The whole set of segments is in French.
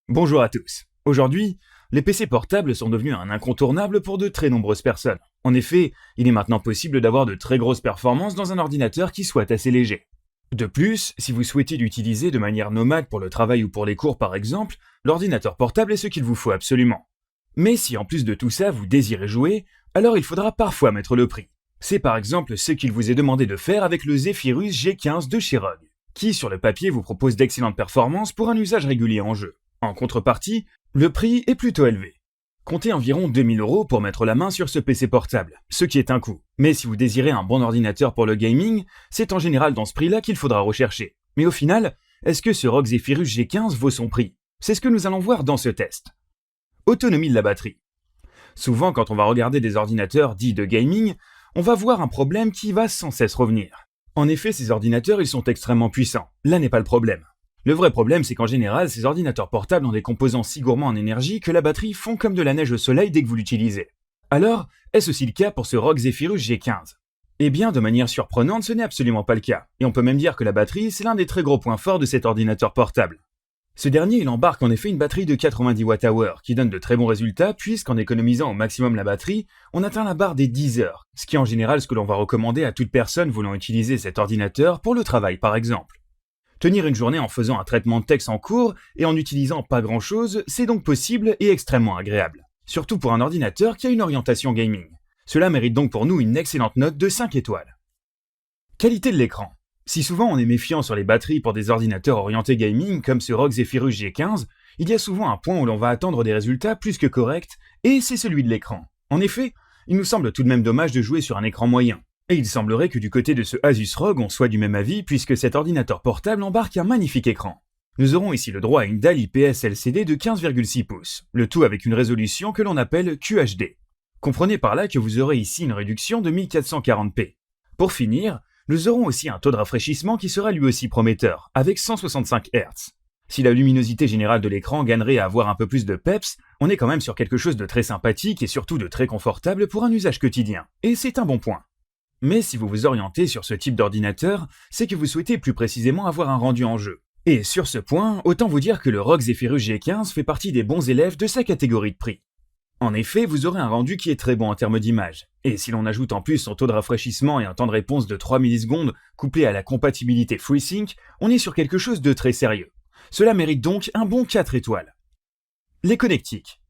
Bonjour à tous. Aujourd'hui, les PC portables sont devenus un incontournable pour de très nombreuses personnes. En effet, il est maintenant possible d'avoir de très grosses performances dans un ordinateur qui soit assez léger. De plus, si vous souhaitez l'utiliser de manière nomade pour le travail ou pour les cours par exemple, l'ordinateur portable est ce qu'il vous faut absolument. Mais si en plus de tout ça vous désirez jouer, alors il faudra parfois mettre le prix. C'est par exemple ce qu'il vous est demandé de faire avec le Zephyrus G15 de chez ROG, qui sur le papier vous propose d'excellentes performances pour un usage régulier en jeu. En contrepartie, le prix est plutôt élevé. Comptez environ 2000 € pour mettre la main sur ce PC portable, ce qui est un coût. Mais si vous désirez un bon ordinateur pour le gaming, c'est en général dans ce prix-là qu'il faudra rechercher. Mais au final, est-ce que ce ROG Zephyrus G15 vaut son prix? C'est ce que nous allons voir dans ce test. Autonomie de la batterie. Souvent, quand on va regarder des ordinateurs dits de gaming, on va voir un problème qui va sans cesse revenir. En effet, ces ordinateurs, ils sont extrêmement puissants. Là n'est pas le problème. Le vrai problème, c'est qu'en général, ces ordinateurs portables ont des composants si gourmands en énergie que la batterie fond comme de la neige au soleil dès que vous l'utilisez. Alors, est-ce aussi le cas pour ce ROG Zephyrus G15? Eh bien, de manière surprenante, ce n'est absolument pas le cas. Et on peut même dire que la batterie, c'est l'un des très gros points forts de cet ordinateur portable. Ce dernier, il embarque en effet une batterie de 90 Wh, qui donne de très bons résultats puisqu'en économisant au maximum la batterie, on atteint la barre des 10 heures, ce qui est en général ce que l'on va recommander à toute personne voulant utiliser cet ordinateur pour le travail par exemple. Tenir une journée en faisant un traitement de texte en cours et en n'utilisant pas grand chose, c'est donc possible et extrêmement agréable. Surtout pour un ordinateur qui a une orientation gaming. Cela mérite donc pour nous une excellente note de 5 étoiles. Qualité de l'écran. Si souvent on est méfiant sur les batteries pour des ordinateurs orientés gaming comme ce ROG Zephyrus G15, il y a souvent un point où l'on va attendre des résultats plus que corrects, et c'est celui de l'écran. En effet, il nous semble tout de même dommage de jouer sur un écran moyen. Et il semblerait que du côté de ce Asus ROG on soit du même avis puisque cet ordinateur portable embarque un magnifique écran. Nous aurons ici le droit à une dalle IPS LCD de 15,6 pouces, le tout avec une résolution que l'on appelle QHD. Comprenez par là que vous aurez ici une réduction de 1440p. Pour finir, nous aurons aussi un taux de rafraîchissement qui sera lui aussi prometteur, avec 165 Hz. Si la luminosité générale de l'écran gagnerait à avoir un peu plus de peps, on est quand même sur quelque chose de très sympathique et surtout de très confortable pour un usage quotidien. Et c'est un bon point. Mais si vous vous orientez sur ce type d'ordinateur, c'est que vous souhaitez plus précisément avoir un rendu en jeu. Et sur ce point, autant vous dire que le ROG Zephyrus G15 fait partie des bons élèves de sa catégorie de prix. En effet, vous aurez un rendu qui est très bon en termes d'image. Et si l'on ajoute en plus son taux de rafraîchissement et un temps de réponse de 3 millisecondes couplé à la compatibilité FreeSync, on est sur quelque chose de très sérieux. Cela mérite donc un bon 4 étoiles. Les connectiques.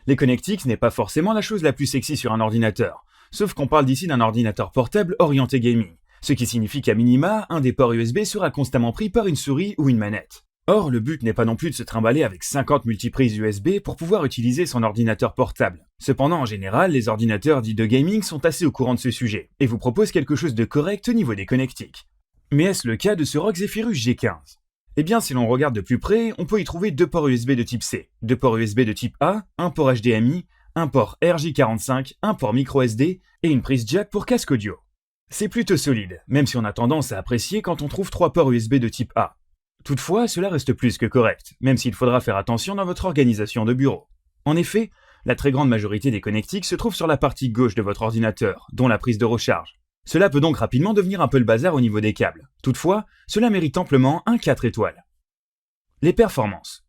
Les connectiques n'est pas forcément la chose la plus sexy sur un ordinateur. Sauf qu'on parle d'ici d'un ordinateur portable orienté gaming, ce qui signifie qu'à minima, un des ports USB sera constamment pris par une souris ou une manette. Or, le but n'est pas non plus de se trimballer avec 50 multiprises USB pour pouvoir utiliser son ordinateur portable. Cependant, en général, les ordinateurs dits de gaming sont assez au courant de ce sujet, et vous proposent quelque chose de correct au niveau des connectiques. Mais est-ce le cas de ce ROG Zephyrus G15? Eh bien, si l'on regarde de plus près, on peut y trouver deux ports USB de type C, deux ports USB de type A, un port HDMI, un port RJ45, un port microSD et une prise jack pour casque audio. C'est plutôt solide, même si on a tendance à apprécier quand on trouve 3 ports USB de type A. Toutefois, cela reste plus que correct, même s'il faudra faire attention dans votre organisation de bureau. En effet, la très grande majorité des connectiques se trouve sur la partie gauche de votre ordinateur, dont la prise de recharge. Cela peut donc rapidement devenir un peu le bazar au niveau des câbles. Toutefois, cela mérite amplement un 4 étoiles. Les performances.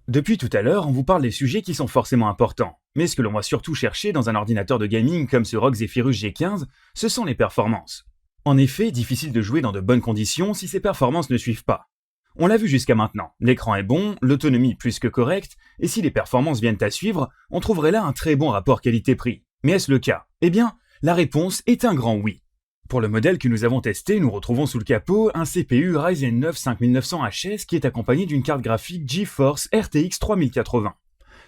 Depuis tout à l'heure, on vous parle des sujets qui sont forcément importants, mais ce que l'on va surtout chercher dans un ordinateur de gaming comme ce ROG Zephyrus G15, ce sont les performances. En effet, difficile de jouer dans de bonnes conditions si ces performances ne suivent pas. On l'a vu jusqu'à maintenant, l'écran est bon, l'autonomie plus que correcte, et si les performances viennent à suivre, on trouverait là un très bon rapport qualité-prix. Mais est-ce le cas? Eh bien, la réponse est un grand oui. Pour le modèle que nous avons testé, nous retrouvons sous le capot un CPU Ryzen 9 5900 HS qui est accompagné d'une carte graphique GeForce RTX 3080.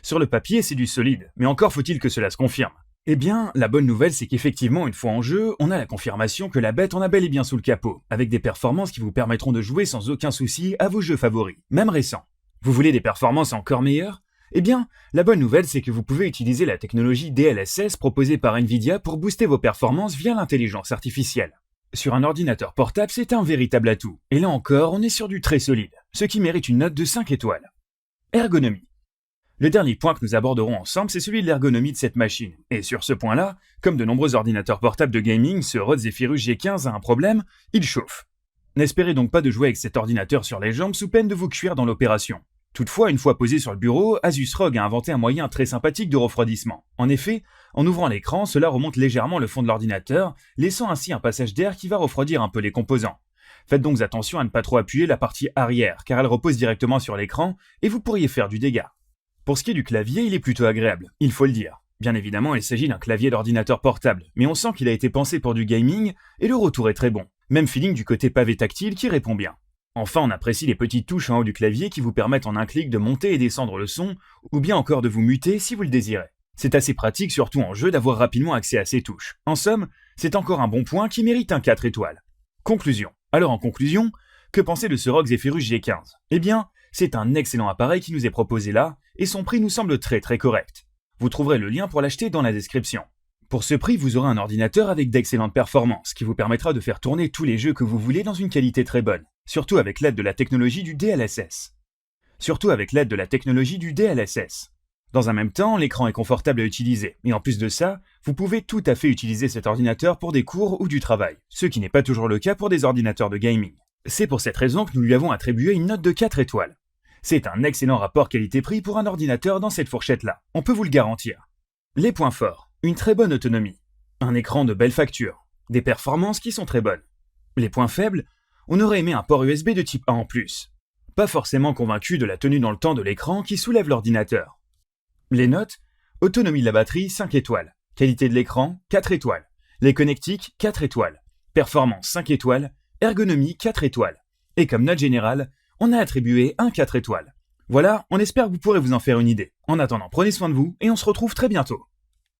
Sur le papier, c'est du solide, mais encore faut-il que cela se confirme. Eh bien, la bonne nouvelle, c'est qu'effectivement, une fois en jeu, on a la confirmation que la bête en a bel et bien sous le capot, avec des performances qui vous permettront de jouer sans aucun souci à vos jeux favoris, même récents. Vous voulez des performances encore meilleures? Eh bien, la bonne nouvelle, c'est que vous pouvez utiliser la technologie DLSS proposée par Nvidia pour booster vos performances via l'intelligence artificielle. Sur un ordinateur portable, c'est un véritable atout. Et là encore, on est sur du très solide, ce qui mérite une note de 5 étoiles. Ergonomie. Le dernier point que nous aborderons ensemble, c'est celui de l'ergonomie de cette machine. Et sur ce point-là, comme de nombreux ordinateurs portables de gaming, ce ROG Zephyrus G15 a un problème, il chauffe. N'espérez donc pas de jouer avec cet ordinateur sur les jambes sous peine de vous cuire dans l'opération. Toutefois, une fois posé sur le bureau, Asus ROG a inventé un moyen très sympathique de refroidissement. En effet, en ouvrant l'écran, cela remonte légèrement le fond de l'ordinateur, laissant ainsi un passage d'air qui va refroidir un peu les composants. Faites donc attention à ne pas trop appuyer la partie arrière, car elle repose directement sur l'écran et vous pourriez faire du dégât. Pour ce qui est du clavier, il est plutôt agréable, il faut le dire. Bien évidemment, il s'agit d'un clavier d'ordinateur portable, mais on sent qu'il a été pensé pour du gaming et le retour est très bon. Même feeling du côté pavé tactile qui répond bien. Enfin, on apprécie les petites touches en haut du clavier qui vous permettent en un clic de monter et descendre le son, ou bien encore de vous muter si vous le désirez. C'est assez pratique, surtout en jeu, d'avoir rapidement accès à ces touches. En somme, c'est encore un bon point qui mérite un 4 étoiles. Conclusion. Alors en conclusion, que penser de ce ROG Zephyrus G15 ? Eh bien, c'est un excellent appareil qui nous est proposé là, et son prix nous semble très correct. Vous trouverez le lien pour l'acheter dans la description. Pour ce prix, vous aurez un ordinateur avec d'excellentes performances, qui vous permettra de faire tourner tous les jeux que vous voulez dans une qualité très bonne, surtout avec l'aide de la technologie du DLSS. Dans un même temps, l'écran est confortable à utiliser, et en plus de ça, vous pouvez tout à fait utiliser cet ordinateur pour des cours ou du travail, ce qui n'est pas toujours le cas pour des ordinateurs de gaming. C'est pour cette raison que nous lui avons attribué une note de 4 étoiles. C'est un excellent rapport qualité-prix pour un ordinateur dans cette fourchette-là, on peut vous le garantir. Les points forts, une très bonne autonomie, un écran de belle facture, des performances qui sont très bonnes. Les points faibles, on aurait aimé un port USB de type A en plus. Pas forcément convaincu de la tenue dans le temps de l'écran qui soulève l'ordinateur. Les notes, autonomie de la batterie 5 étoiles, qualité de l'écran 4 étoiles, les connectiques 4 étoiles, performance 5 étoiles, ergonomie 4 étoiles. Et comme note générale, on a attribué un 4 étoiles. Voilà, on espère que vous pourrez vous en faire une idée. En attendant, prenez soin de vous et on se retrouve très bientôt.